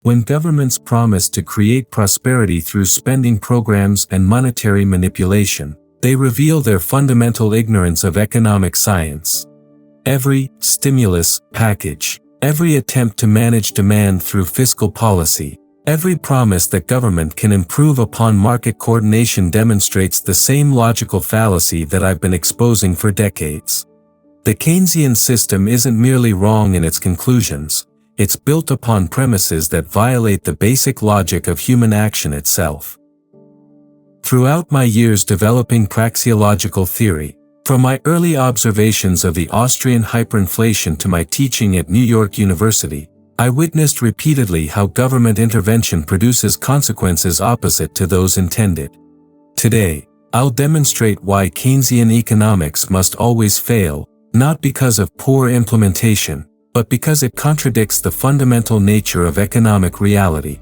When governments promise to create prosperity through spending programs and monetary manipulation, they reveal their fundamental ignorance of economic science. Every stimulus package, every attempt to manage demand through fiscal policy, every promise that government can improve upon market coordination demonstrates the same logical fallacy that I've been exposing for decades. The Keynesian system isn't merely wrong in its conclusions, it's built upon premises that violate the basic logic of human action itself. Throughout my years developing praxeological theory, from my early observations of the Austrian hyperinflation to my teaching at New York University, I witnessed repeatedly how government intervention produces consequences opposite to those intended. Today, I'll demonstrate why Keynesian economics must always fail, not because of poor implementation, but because it contradicts the fundamental nature of economic reality.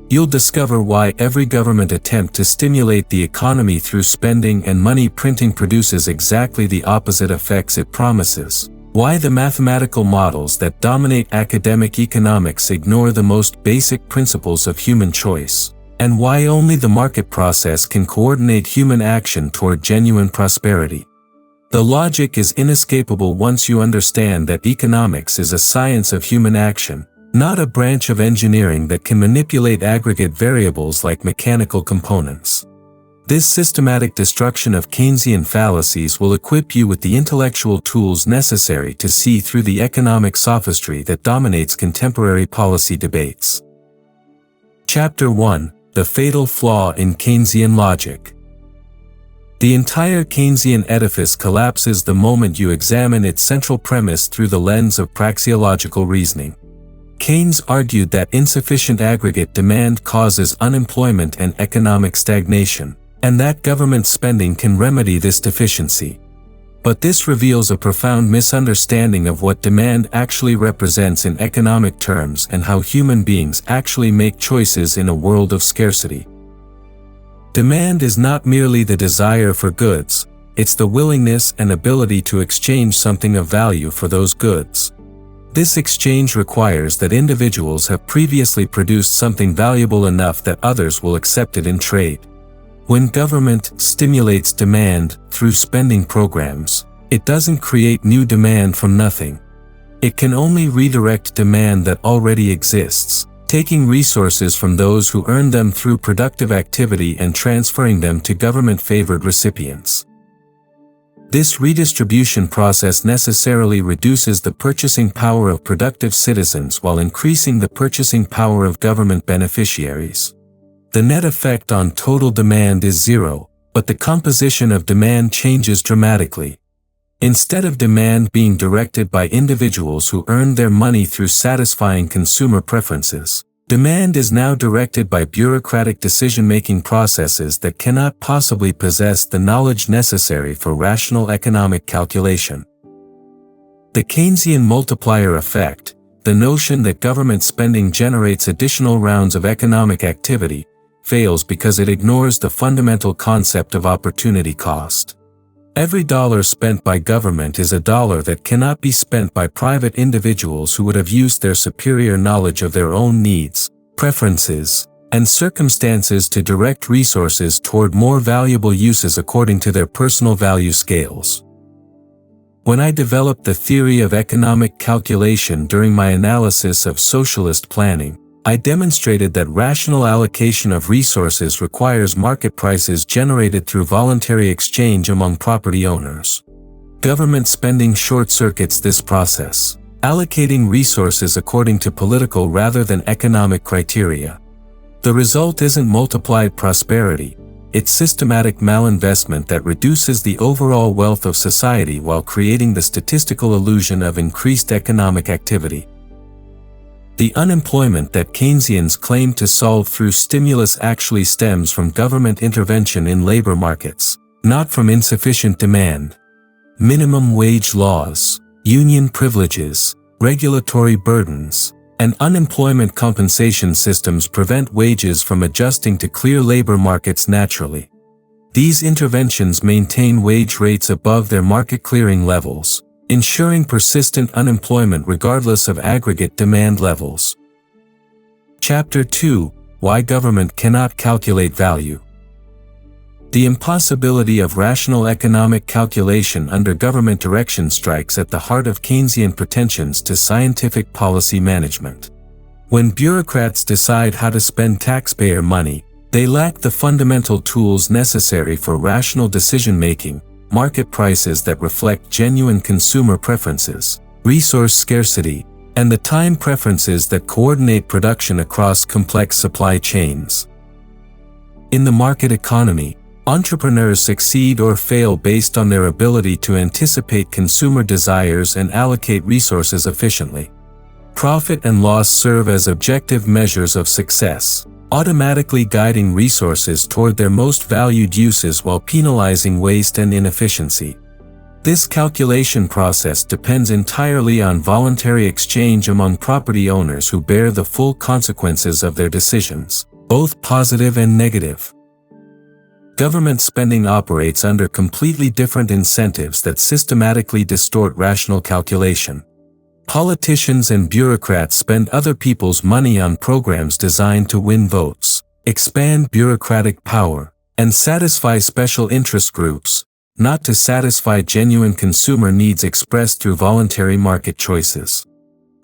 You'll discover why every government attempt to stimulate the economy through spending and money printing produces exactly the opposite effects it promises, why the mathematical models that dominate academic economics ignore the most basic principles of human choice, and why only the market process can coordinate human action toward genuine prosperity. The logic is inescapable once you understand that economics is a science of human action, not a branch of engineering that can manipulate aggregate variables like mechanical components. This systematic destruction of Keynesian fallacies will equip you with the intellectual tools necessary to see through the economic sophistry that dominates contemporary policy debates. Chapter 1: The Fatal Flaw in Keynesian Logic. The entire Keynesian edifice collapses the moment you examine its central premise through the lens of praxeological reasoning. Keynes argued that insufficient aggregate demand causes unemployment and economic stagnation, and that government spending can remedy this deficiency. But this reveals a profound misunderstanding of what demand actually represents in economic terms and how human beings actually make choices in a world of scarcity. Demand is not merely the desire for goods, it's the willingness and ability to exchange something of value for those goods. This exchange requires that individuals have previously produced something valuable enough that others will accept it in trade. When government stimulates demand through spending programs, it doesn't create new demand from nothing. It can only redirect demand that already exists, taking resources from those who earn them through productive activity and transferring them to government-favored recipients. This redistribution process necessarily reduces the purchasing power of productive citizens while increasing the purchasing power of government beneficiaries. The net effect on total demand is zero, but the composition of demand changes dramatically. Instead of demand being directed by individuals who earn their money through satisfying consumer preferences, demand is now directed by bureaucratic decision-making processes that cannot possibly possess the knowledge necessary for rational economic calculation. The Keynesian multiplier effect, the notion that government spending generates additional rounds of economic activity, fails because it ignores the fundamental concept of opportunity cost. Every dollar spent by government is a dollar that cannot be spent by private individuals who would have used their superior knowledge of their own needs, preferences, and circumstances to direct resources toward more valuable uses according to their personal value scales. When I developed the theory of economic calculation during my analysis of socialist planning, I demonstrated that rational allocation of resources requires market prices generated through voluntary exchange among property owners. Government spending short-circuits this process, allocating resources according to political rather than economic criteria. The result isn't multiplied prosperity, it's systematic malinvestment that reduces the overall wealth of society while creating the statistical illusion of increased economic activity. The unemployment that Keynesians claim to solve through stimulus actually stems from government intervention in labor markets, not from insufficient demand. Minimum wage laws, union privileges, regulatory burdens, and unemployment compensation systems prevent wages from adjusting to clear labor markets naturally. These interventions maintain wage rates above their market clearing levels, ensuring persistent unemployment regardless of aggregate demand levels. Chapter 2: Why Government Cannot Calculate Value. The impossibility of rational economic calculation under government direction strikes at the heart of Keynesian pretensions to scientific policy management. When bureaucrats decide how to spend taxpayer money, they lack the fundamental tools necessary for rational decision-making, market prices that reflect genuine consumer preferences, resource scarcity, and the time preferences that coordinate production across complex supply chains. In the market economy, entrepreneurs succeed or fail based on their ability to anticipate consumer desires and allocate resources efficiently. Profit and loss serve as objective measures of success, automatically guiding resources toward their most valued uses while penalizing waste and inefficiency. This calculation process depends entirely on voluntary exchange among property owners who bear the full consequences of their decisions, both positive and negative. Government spending operates under completely different incentives that systematically distort rational calculation. Politicians and bureaucrats spend other people's money on programs designed to win votes, expand bureaucratic power, and satisfy special interest groups, not to satisfy genuine consumer needs expressed through voluntary market choices.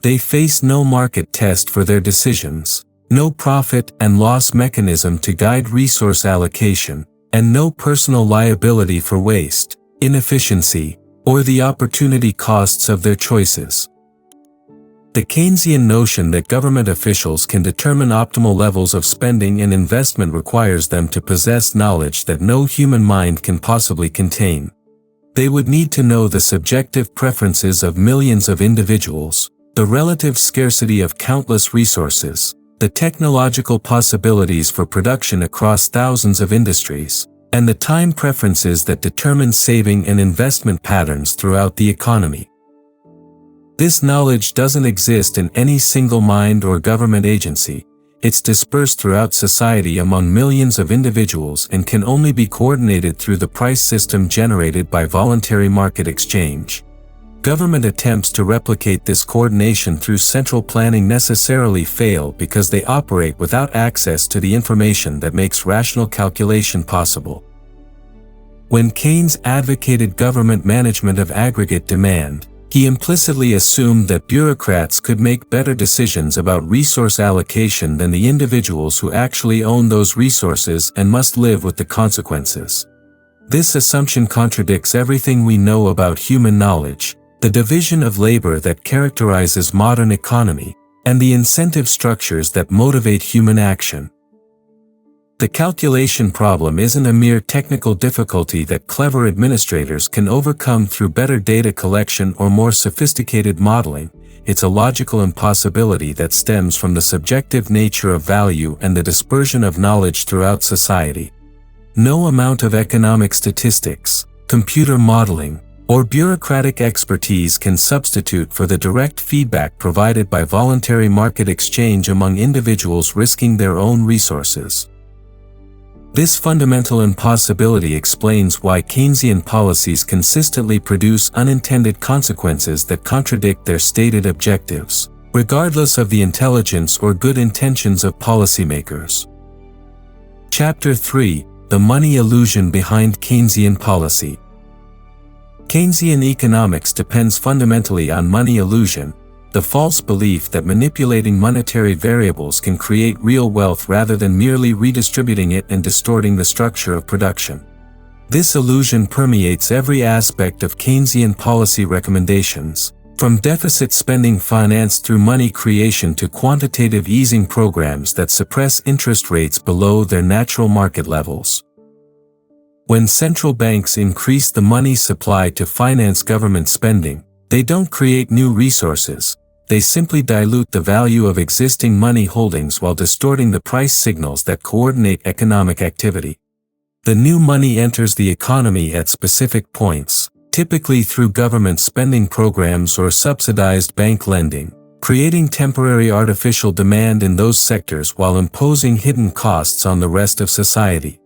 They face no market test for their decisions, no profit and loss mechanism to guide resource allocation, and no personal liability for waste, inefficiency, or the opportunity costs of their choices. The Keynesian notion that government officials can determine optimal levels of spending and investment requires them to possess knowledge that no human mind can possibly contain. They would need to know the subjective preferences of millions of individuals, the relative scarcity of countless resources, the technological possibilities for production across thousands of industries, and the time preferences that determine saving and investment patterns throughout the economy. This knowledge doesn't exist in any single mind or government agency. It's dispersed throughout society among millions of individuals and can only be coordinated through the price system generated by voluntary market exchange. Government attempts to replicate this coordination through central planning necessarily fail because they operate without access to the information that makes rational calculation possible. When Keynes advocated government management of aggregate demand, he implicitly assumed that bureaucrats could make better decisions about resource allocation than the individuals who actually own those resources and must live with the consequences. This assumption contradicts everything we know about human knowledge, the division of labor that characterizes modern economy, and the incentive structures that motivate human action. The calculation problem isn't a mere technical difficulty that clever administrators can overcome through better data collection or more sophisticated modeling. It's a logical impossibility that stems from the subjective nature of value and the dispersion of knowledge throughout society. No amount of economic statistics, computer modeling, or bureaucratic expertise can substitute for the direct feedback provided by voluntary market exchange among individuals risking their own resources. This fundamental impossibility explains why Keynesian policies consistently produce unintended consequences that contradict their stated objectives, regardless of the intelligence or good intentions of policymakers. Chapter 3: The Money Illusion Behind Keynesian Policy. Keynesian economics depends fundamentally on money illusion, the false belief that manipulating monetary variables can create real wealth rather than merely redistributing it and distorting the structure of production. This illusion permeates every aspect of Keynesian policy recommendations, from deficit spending financed through money creation to quantitative easing programs that suppress interest rates below their natural market levels. When central banks increase the money supply to finance government spending, they don't create new resources, they simply dilute the value of existing money holdings while distorting the price signals that coordinate economic activity. The new money enters the economy at specific points, typically through government spending programs or subsidized bank lending, creating temporary artificial demand in those sectors while imposing hidden costs on the rest of society.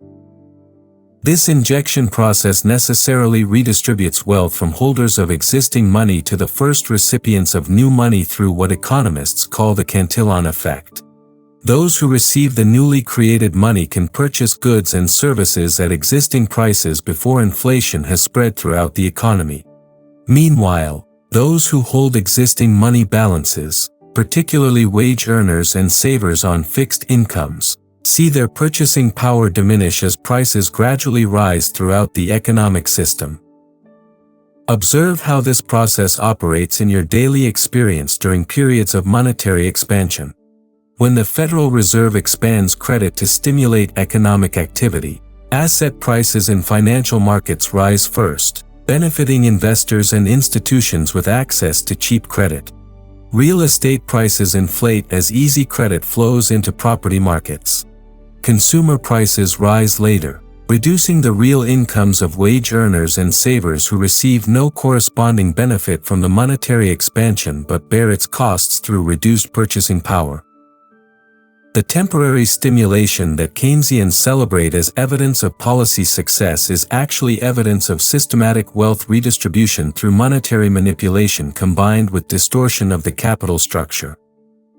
This injection process necessarily redistributes wealth from holders of existing money to the first recipients of new money through what economists call the Cantillon effect. Those who receive the newly created money can purchase goods and services at existing prices before inflation has spread throughout the economy. Meanwhile, those who hold existing money balances, particularly wage earners and savers on fixed incomes, see their purchasing power diminish as prices gradually rise throughout the economic system. Observe how this process operates in your daily experience during periods of monetary expansion. When the Federal Reserve expands credit to stimulate economic activity, asset prices in financial markets rise first, benefiting investors and institutions with access to cheap credit. Real estate prices inflate as easy credit flows into property markets. Consumer prices rise later, reducing the real incomes of wage earners and savers who receive no corresponding benefit from the monetary expansion but bear its costs through reduced purchasing power. The temporary stimulation that Keynesians celebrate as evidence of policy success is actually evidence of systematic wealth redistribution through monetary manipulation combined with distortion of the capital structure.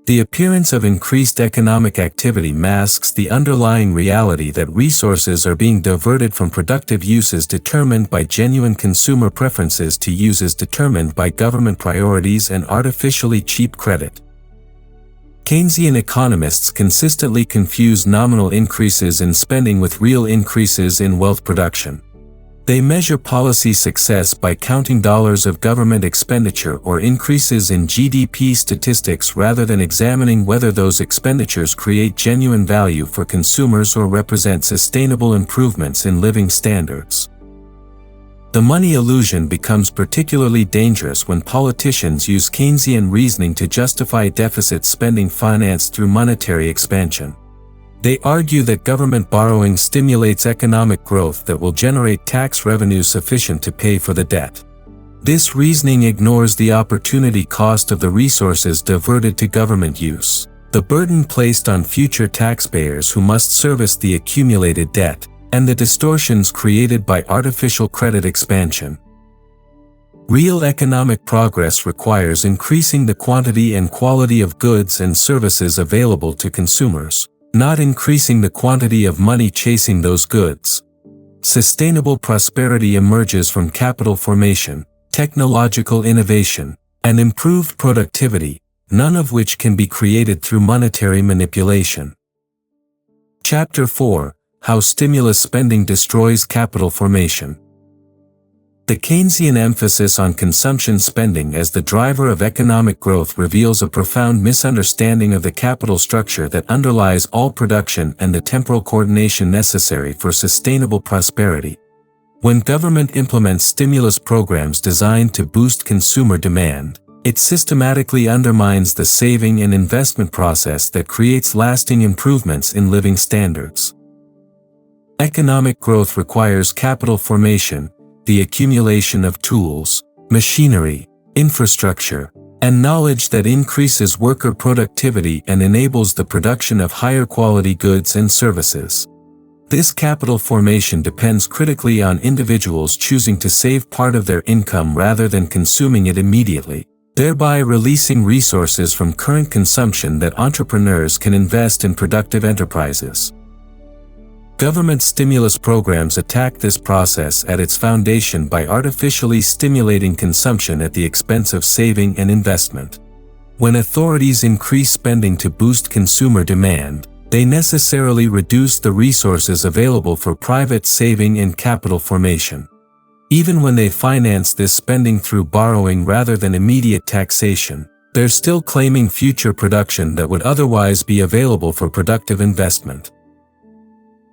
The appearance of increased economic activity masks the underlying reality that resources are being diverted from productive uses determined by genuine consumer preferences to uses determined by government priorities and artificially cheap credit. Keynesian economists consistently confuse nominal increases in spending with real increases in wealth production. They measure policy success by counting dollars of government expenditure or increases in GDP statistics rather than examining whether those expenditures create genuine value for consumers or represent sustainable improvements in living standards. The money illusion becomes particularly dangerous when politicians use Keynesian reasoning to justify deficit spending financed through monetary expansion. They argue that government borrowing stimulates economic growth that will generate tax revenue sufficient to pay for the debt. This reasoning ignores the opportunity cost of the resources diverted to government use, the burden placed on future taxpayers who must service the accumulated debt, and the distortions created by artificial credit expansion. Real economic progress requires increasing the quantity and quality of goods and services available to consumers, not increasing the quantity of money chasing those goods. Sustainable prosperity emerges from capital formation, technological innovation, and improved productivity, none of which can be created through monetary manipulation. Chapter 4: How Stimulus Spending Destroys Capital Formation. The Keynesian emphasis on consumption spending as the driver of economic growth reveals a profound misunderstanding of the capital structure that underlies all production and the temporal coordination necessary for sustainable prosperity. When government implements stimulus programs designed to boost consumer demand, it systematically undermines the saving and investment process that creates lasting improvements in living standards. Economic growth requires capital formation, the accumulation of tools, machinery, infrastructure, and knowledge that increases worker productivity and enables the production of higher quality goods and services. This capital formation depends critically on individuals choosing to save part of their income rather than consuming it immediately, thereby releasing resources from current consumption that entrepreneurs can invest in productive enterprises. Government stimulus programs attack this process at its foundation by artificially stimulating consumption at the expense of saving and investment. When authorities increase spending to boost consumer demand, they necessarily reduce the resources available for private saving and capital formation. Even when they finance this spending through borrowing rather than immediate taxation, they're still claiming future production that would otherwise be available for productive investment.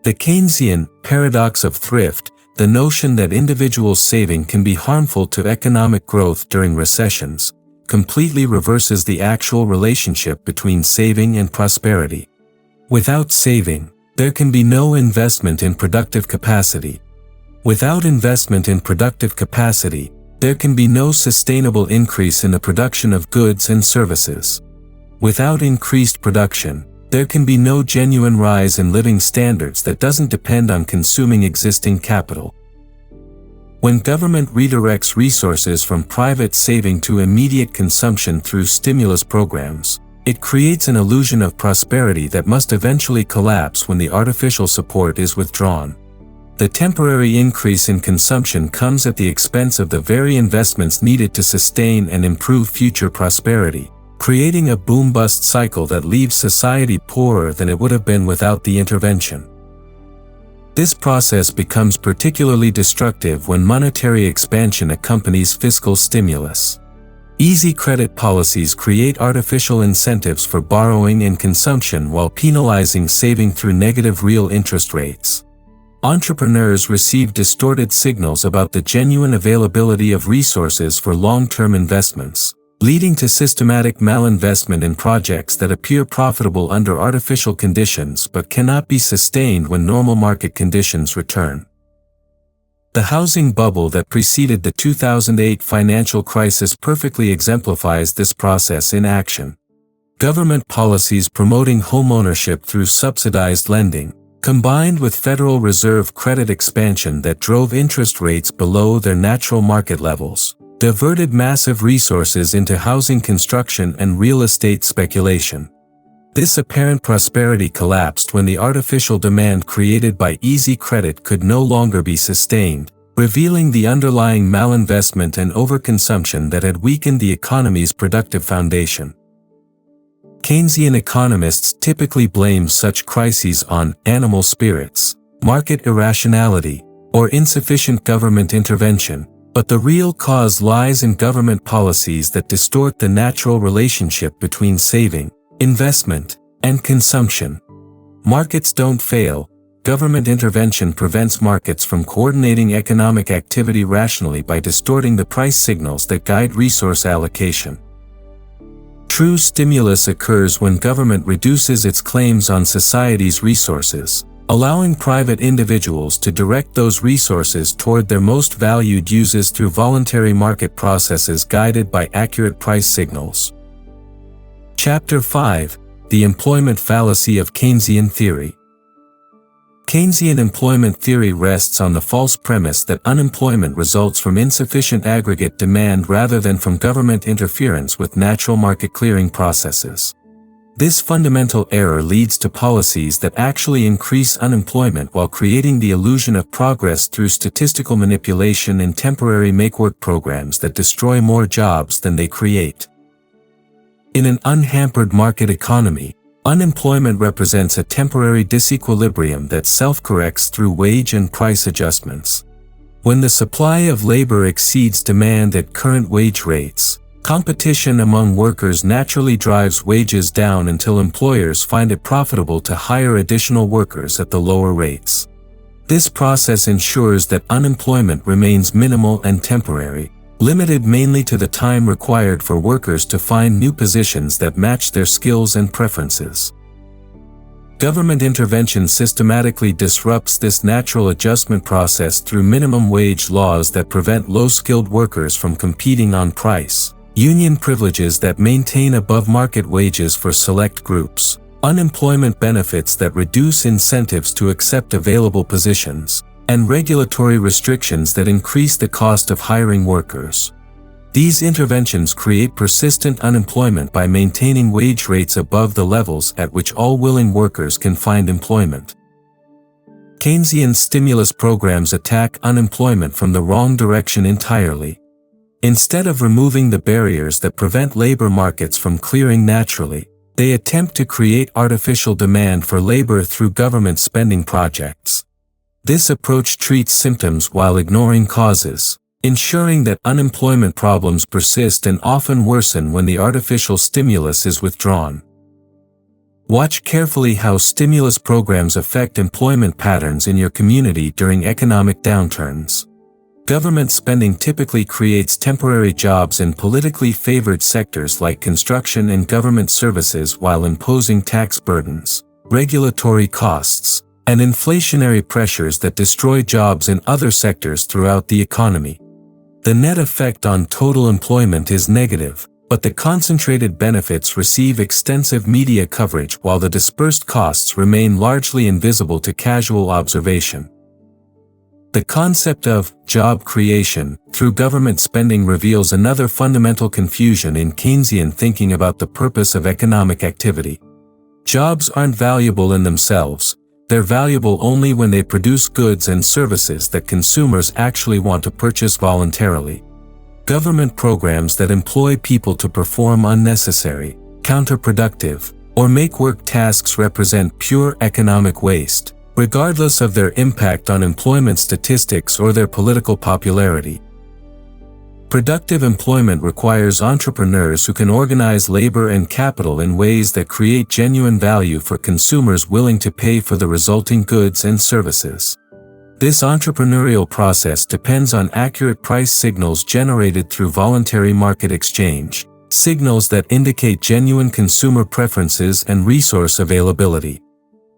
The Keynesian paradox of thrift, the notion that individual saving can be harmful to economic growth during recessions, completely reverses the actual relationship between saving and prosperity. Without saving, there can be no investment in productive capacity. Without investment in productive capacity, there can be no sustainable increase in the production of goods and services. Without increased production, there can be no genuine rise in living standards that doesn't depend on consuming existing capital. When government redirects resources from private saving to immediate consumption through stimulus programs, It creates an illusion of prosperity that must eventually collapse when the artificial support is withdrawn. The temporary increase in consumption comes at the expense of the very investments needed to sustain and improve future prosperity, creating a boom-bust cycle that leaves society poorer than it would have been without the intervention. This process becomes particularly destructive when monetary expansion accompanies fiscal stimulus. Easy credit policies create artificial incentives for borrowing and consumption while penalizing saving through negative real interest rates. Entrepreneurs receive distorted signals about the genuine availability of resources for long-term investments, leading to systematic malinvestment in projects that appear profitable under artificial conditions but cannot be sustained when normal market conditions return. The housing bubble that preceded the 2008 financial crisis perfectly exemplifies this process in action. Government policies promoting homeownership through subsidized lending, combined with Federal Reserve credit expansion that drove interest rates below their natural market levels, diverted massive resources into housing construction and real estate speculation. This apparent prosperity collapsed when the artificial demand created by easy credit could no longer be sustained, revealing the underlying malinvestment and overconsumption that had weakened the economy's productive foundation. Keynesian economists typically blame such crises on animal spirits, market irrationality, or insufficient government intervention, but the real cause lies in government policies that distort the natural relationship between saving, investment, and consumption. Markets don't fail. Government intervention prevents markets from coordinating economic activity rationally by distorting the price signals that guide resource allocation. True stimulus occurs when government reduces its claims on society's resources, allowing private individuals to direct those resources toward their most valued uses through voluntary market processes guided by accurate price signals. Chapter 5: The Employment Fallacy of Keynesian Theory. Keynesian employment theory rests on the false premise that unemployment results from insufficient aggregate demand rather than from government interference with natural market clearing processes. This fundamental error leads to policies that actually increase unemployment while creating the illusion of progress through statistical manipulation and temporary make-work programs that destroy more jobs than they create. In an unhampered market economy, unemployment represents a temporary disequilibrium that self-corrects through wage and price adjustments. When the supply of labor exceeds demand at current wage rates, competition among workers naturally drives wages down until employers find it profitable to hire additional workers at the lower rates. This process ensures that unemployment remains minimal and temporary, limited mainly to the time required for workers to find new positions that match their skills and preferences. Government intervention systematically disrupts this natural adjustment process through minimum wage laws that prevent low-skilled workers from competing on price, union privileges that maintain above-market wages for select groups, unemployment benefits that reduce incentives to accept available positions, and regulatory restrictions that increase the cost of hiring workers. These interventions create persistent unemployment by maintaining wage rates above the levels at which all willing workers can find employment. Keynesian stimulus programs attack unemployment from the wrong direction entirely. Instead of removing the barriers that prevent labor markets from clearing naturally, they attempt to create artificial demand for labor through government spending projects. This approach treats symptoms while ignoring causes, ensuring that unemployment problems persist and often worsen when the artificial stimulus is withdrawn. Watch carefully how stimulus programs affect employment patterns in your community during economic downturns. Government spending typically creates temporary jobs in politically favored sectors like construction and government services while imposing tax burdens, regulatory costs, and inflationary pressures that destroy jobs in other sectors throughout the economy. The net effect on total employment is negative, but the concentrated benefits receive extensive media coverage while the dispersed costs remain largely invisible to casual observation. The concept of job creation through government spending reveals another fundamental confusion in Keynesian thinking about the purpose of economic activity. Jobs aren't valuable in themselves, they're valuable only when they produce goods and services that consumers actually want to purchase voluntarily. Government programs that employ people to perform unnecessary, counterproductive, or make work tasks represent pure economic waste, regardless of their impact on employment statistics or their political popularity. Productive employment requires entrepreneurs who can organize labor and capital in ways that create genuine value for consumers willing to pay for the resulting goods and services. This entrepreneurial process depends on accurate price signals generated through voluntary market exchange, signals that indicate genuine consumer preferences and resource availability.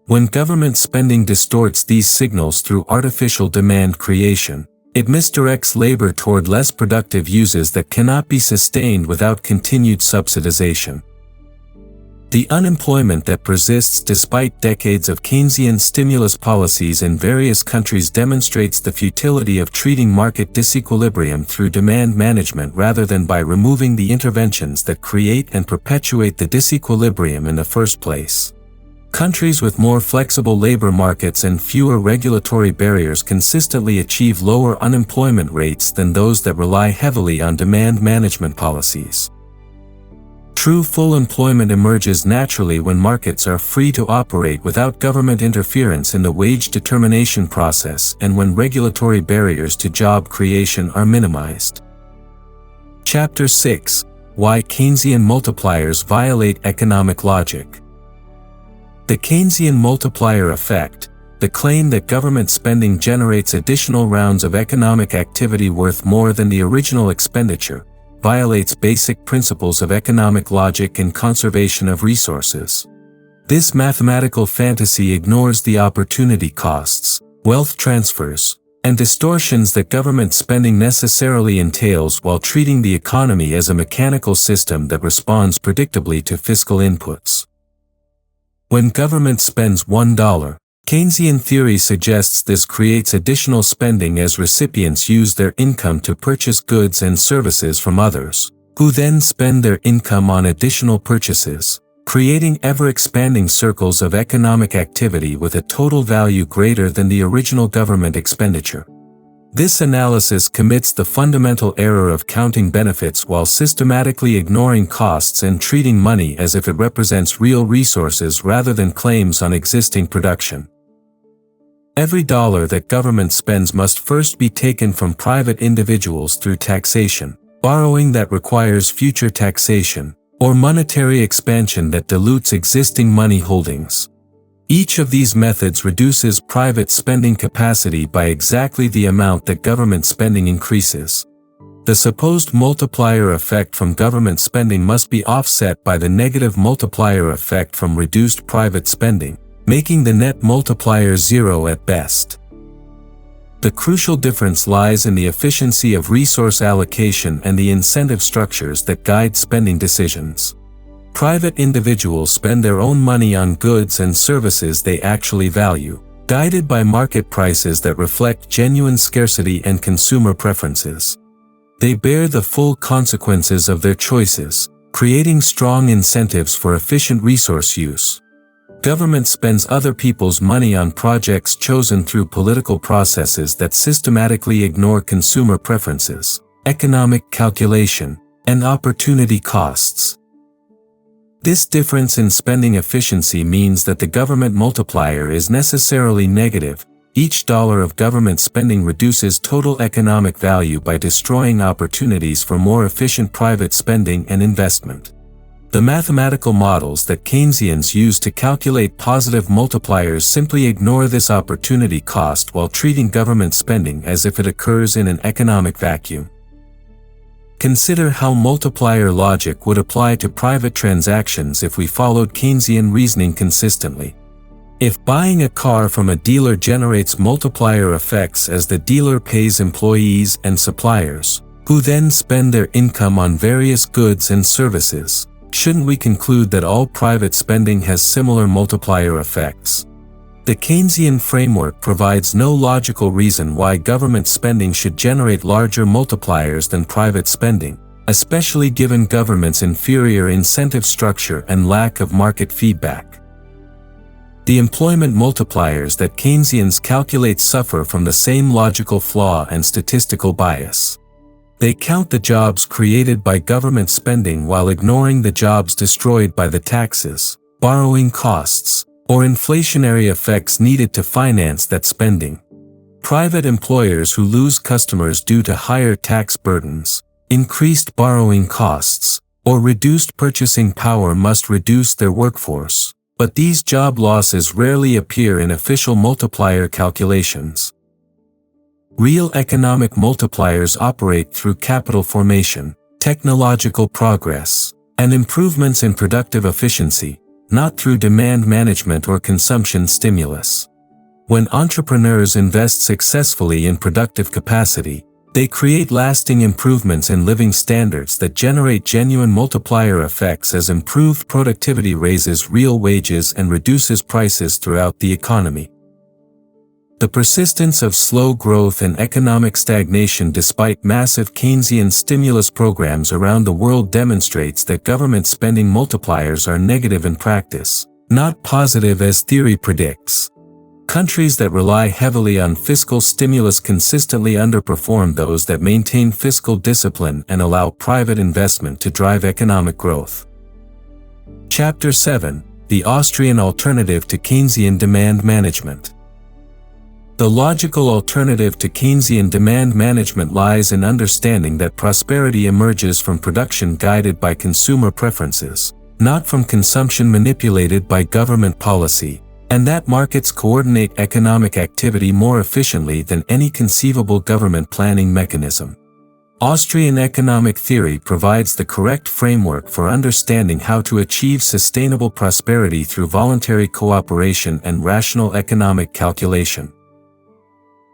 When government spending distorts these signals through artificial demand creation, it misdirects labor toward less productive uses that cannot be sustained without continued subsidization. The unemployment that persists despite decades of Keynesian stimulus policies in various countries demonstrates the futility of treating market disequilibrium through demand management rather than by removing the interventions that create and perpetuate the disequilibrium in the first place. Countries with more flexible labor markets and fewer regulatory barriers consistently achieve lower unemployment rates than those that rely heavily on demand management policies. True full employment emerges naturally when markets are free to operate without government interference in the wage determination process and when regulatory barriers to job creation are minimized. Chapter 6: Why Keynesian multipliers violate economic logic. The Keynesian multiplier effect, the claim that government spending generates additional rounds of economic activity worth more than the original expenditure, violates basic principles of economic logic and conservation of resources. This mathematical fantasy ignores the opportunity costs, wealth transfers, and distortions that government spending necessarily entails while treating the economy as a mechanical system that responds predictably to fiscal inputs. When government spends $1, Keynesian theory suggests this creates additional spending as recipients use their income to purchase goods and services from others, who then spend their income on additional purchases, creating ever-expanding circles of economic activity with a total value greater than the original government expenditure. This analysis commits the fundamental error of counting benefits while systematically ignoring costs and treating money as if it represents real resources rather than claims on existing production. Every dollar that government spends must first be taken from private individuals through taxation, borrowing that requires future taxation, or monetary expansion that dilutes existing money holdings. Each of these methods reduces private spending capacity by exactly the amount that government spending increases. The supposed multiplier effect from government spending must be offset by the negative multiplier effect from reduced private spending, making the net multiplier zero at best. The crucial difference lies in the efficiency of resource allocation and the incentive structures that guide spending decisions. Private individuals spend their own money on goods and services they actually value, guided by market prices that reflect genuine scarcity and consumer preferences. They bear the full consequences of their choices, creating strong incentives for efficient resource use. Government spends other people's money on projects chosen through political processes that systematically ignore consumer preferences, economic calculation, and opportunity costs. This difference in spending efficiency means that the government multiplier is necessarily negative. Each dollar of government spending reduces total economic value by destroying opportunities for more efficient private spending and investment. The mathematical models that Keynesians use to calculate positive multipliers simply ignore this opportunity cost while treating government spending as if it occurs in an economic vacuum. Consider how multiplier logic would apply to private transactions if we followed Keynesian reasoning consistently. If buying a car from a dealer generates multiplier effects as the dealer pays employees and suppliers, who then spend their income on various goods and services, shouldn't we conclude that all private spending has similar multiplier effects? The Keynesian framework provides no logical reason why government spending should generate larger multipliers than private spending, especially given government's inferior incentive structure and lack of market feedback. The employment multipliers that Keynesians calculate suffer from the same logical flaw and statistical bias. They count the jobs created by government spending while ignoring the jobs destroyed by the taxes, borrowing costs, or inflationary effects needed to finance that spending. Private employers who lose customers due to higher tax burdens, increased borrowing costs, or reduced purchasing power must reduce their workforce. But these job losses rarely appear in official multiplier calculations. Real economic multipliers operate through capital formation, technological progress, and improvements in productive efficiency, not through demand management or consumption stimulus. When entrepreneurs invest successfully in productive capacity, they create lasting improvements in living standards that generate genuine multiplier effects as improved productivity raises real wages and reduces prices throughout the economy. The persistence of slow growth and economic stagnation despite massive Keynesian stimulus programs around the world demonstrates that government spending multipliers are negative in practice, not positive as theory predicts. Countries that rely heavily on fiscal stimulus consistently underperform those that maintain fiscal discipline and allow private investment to drive economic growth. Chapter 7: The Austrian Alternative to Keynesian Demand Management. The logical alternative to Keynesian demand management lies in understanding that prosperity emerges from production guided by consumer preferences, not from consumption manipulated by government policy, and that markets coordinate economic activity more efficiently than any conceivable government planning mechanism. Austrian economic theory provides the correct framework for understanding how to achieve sustainable prosperity through voluntary cooperation and rational economic calculation.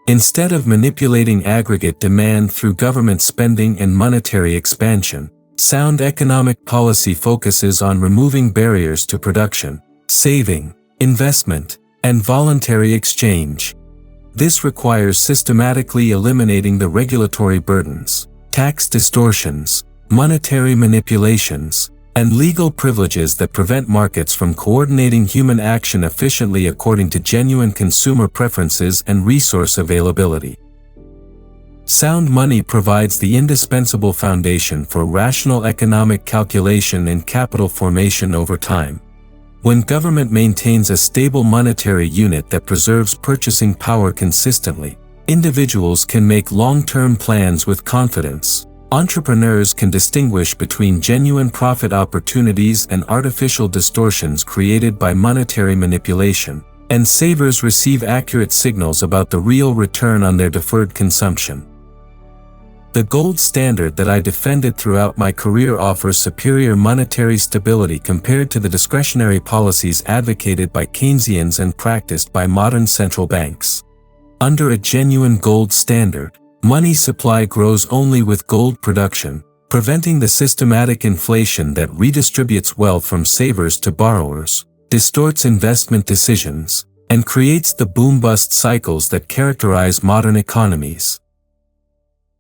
Instead of manipulating aggregate demand through government spending and monetary expansion, sound economic policy focuses on removing barriers to production, saving, investment, and voluntary exchange. This requires systematically eliminating the regulatory burdens, tax distortions, monetary manipulations, and legal privileges that prevent markets from coordinating human action efficiently according to genuine consumer preferences and resource availability. Sound money provides the indispensable foundation for rational economic calculation and capital formation over time. When government maintains a stable monetary unit that preserves purchasing power consistently, individuals can make long-term plans with confidence. Entrepreneurs can distinguish between genuine profit opportunities and artificial distortions created by monetary manipulation, and savers receive accurate signals about the real return on their deferred consumption. The gold standard that I defended throughout my career offers superior monetary stability compared to the discretionary policies advocated by Keynesians and practiced by modern central banks. Under a genuine gold standard, money supply grows only with gold production, preventing the systematic inflation that redistributes wealth from savers to borrowers, distorts investment decisions, and creates the boom-bust cycles that characterize modern economies.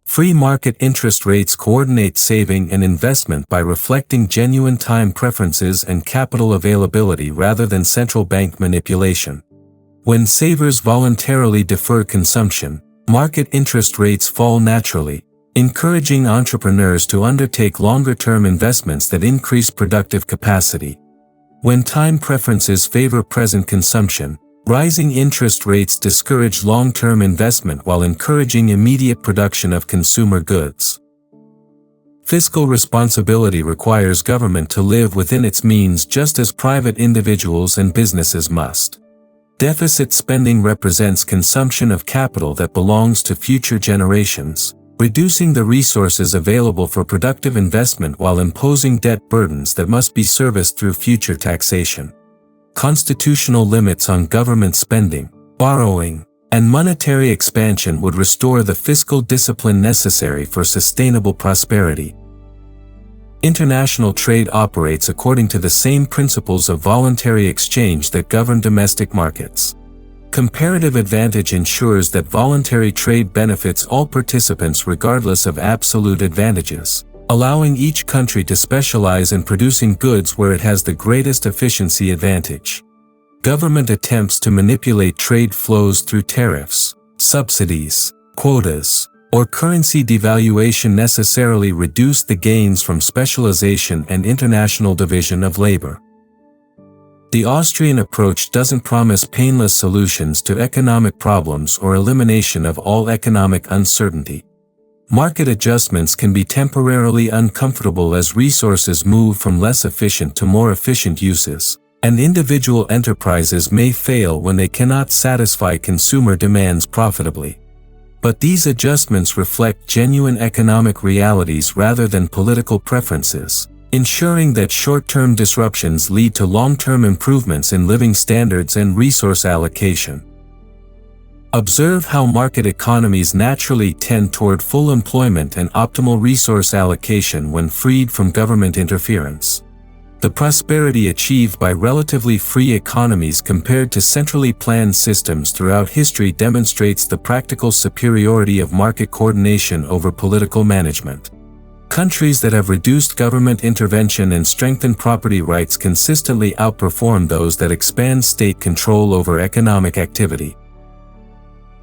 Free market interest rates coordinate saving and investment by reflecting genuine time preferences and capital availability rather than central bank manipulation. When savers voluntarily defer consumption, market interest rates fall naturally, encouraging entrepreneurs to undertake longer-term investments that increase productive capacity. When time preferences favor present consumption, rising interest rates discourage long-term investment while encouraging immediate production of consumer goods. Fiscal responsibility requires government to live within its means just as private individuals and businesses must. Deficit spending represents consumption of capital that belongs to future generations, reducing the resources available for productive investment while imposing debt burdens that must be serviced through future taxation. Constitutional limits on government spending, borrowing, and monetary expansion would restore the fiscal discipline necessary for sustainable prosperity. International trade operates according to the same principles of voluntary exchange that govern domestic markets. Comparative advantage ensures that voluntary trade benefits all participants regardless of absolute advantages, allowing each country to specialize in producing goods where it has the greatest efficiency advantage. Government attempts to manipulate trade flows through tariffs, subsidies, quotas, or currency devaluation necessarily reduce the gains from specialization and international division of labor. The Austrian approach doesn't promise painless solutions to economic problems or elimination of all economic uncertainty. Market adjustments can be temporarily uncomfortable as resources move from less efficient to more efficient uses, and individual enterprises may fail when they cannot satisfy consumer demands profitably. But these adjustments reflect genuine economic realities rather than political preferences, ensuring that short-term disruptions lead to long-term improvements in living standards and resource allocation. Observe how market economies naturally tend toward full employment and optimal resource allocation when freed from government interference. The prosperity achieved by relatively free economies compared to centrally planned systems throughout history demonstrates the practical superiority of market coordination over political management. Countries that have reduced government intervention and strengthened property rights consistently outperform those that expand state control over economic activity.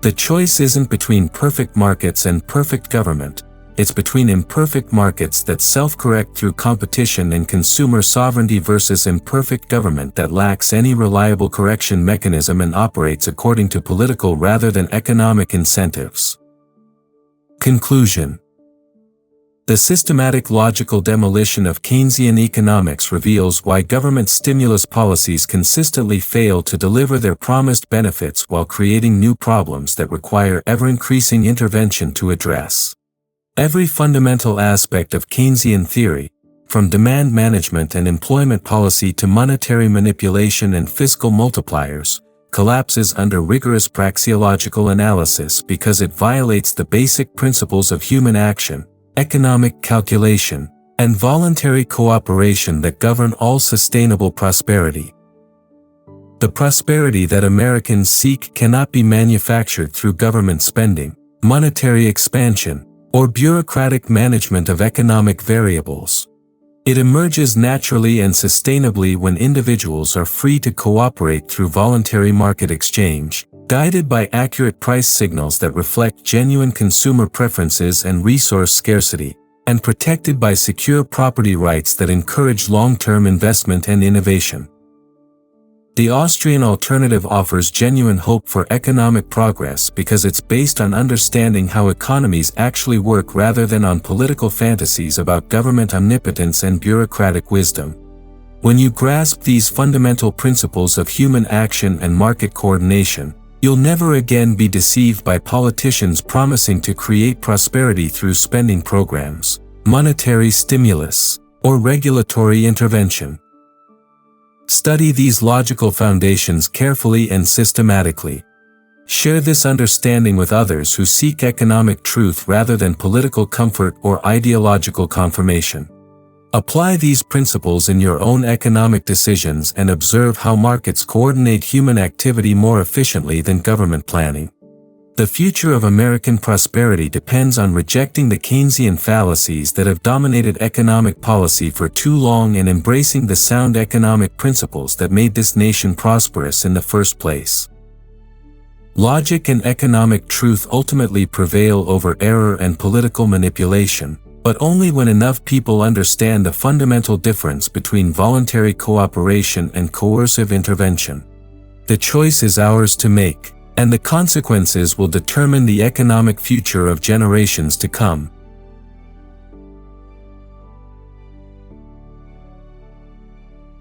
The choice isn't between perfect markets and perfect government, it's between imperfect markets that self-correct through competition and consumer sovereignty versus imperfect government that lacks any reliable correction mechanism and operates according to political rather than economic incentives. Conclusion. The systematic logical demolition of Keynesian economics reveals why government stimulus policies consistently fail to deliver their promised benefits while creating new problems that require ever-increasing intervention to address. Every fundamental aspect of Keynesian theory, from demand management and employment policy to monetary manipulation and fiscal multipliers, collapses under rigorous praxeological analysis because it violates the basic principles of human action, economic calculation, and voluntary cooperation that govern all sustainable prosperity. The prosperity that Americans seek cannot be manufactured through government spending, monetary expansion, or bureaucratic management of economic variables. It emerges naturally and sustainably when individuals are free to cooperate through voluntary market exchange, guided by accurate price signals that reflect genuine consumer preferences and resource scarcity, and protected by secure property rights that encourage long-term investment and innovation. The Austrian alternative offers genuine hope for economic progress because it's based on understanding how economies actually work rather than on political fantasies about government omnipotence and bureaucratic wisdom. When you grasp these fundamental principles of human action and market coordination, you'll never again be deceived by politicians promising to create prosperity through spending programs, monetary stimulus, or regulatory intervention. Study these logical foundations carefully and systematically. Share this understanding with others who seek economic truth rather than political comfort or ideological confirmation. Apply these principles in your own economic decisions and observe how markets coordinate human activity more efficiently than government planning. The future of American prosperity depends on rejecting the Keynesian fallacies that have dominated economic policy for too long and embracing the sound economic principles that made this nation prosperous in the first place. Logic and economic truth ultimately prevail over error and political manipulation, but only when enough people understand the fundamental difference between voluntary cooperation and coercive intervention. The choice is ours to make, and the consequences will determine the economic future of generations to come.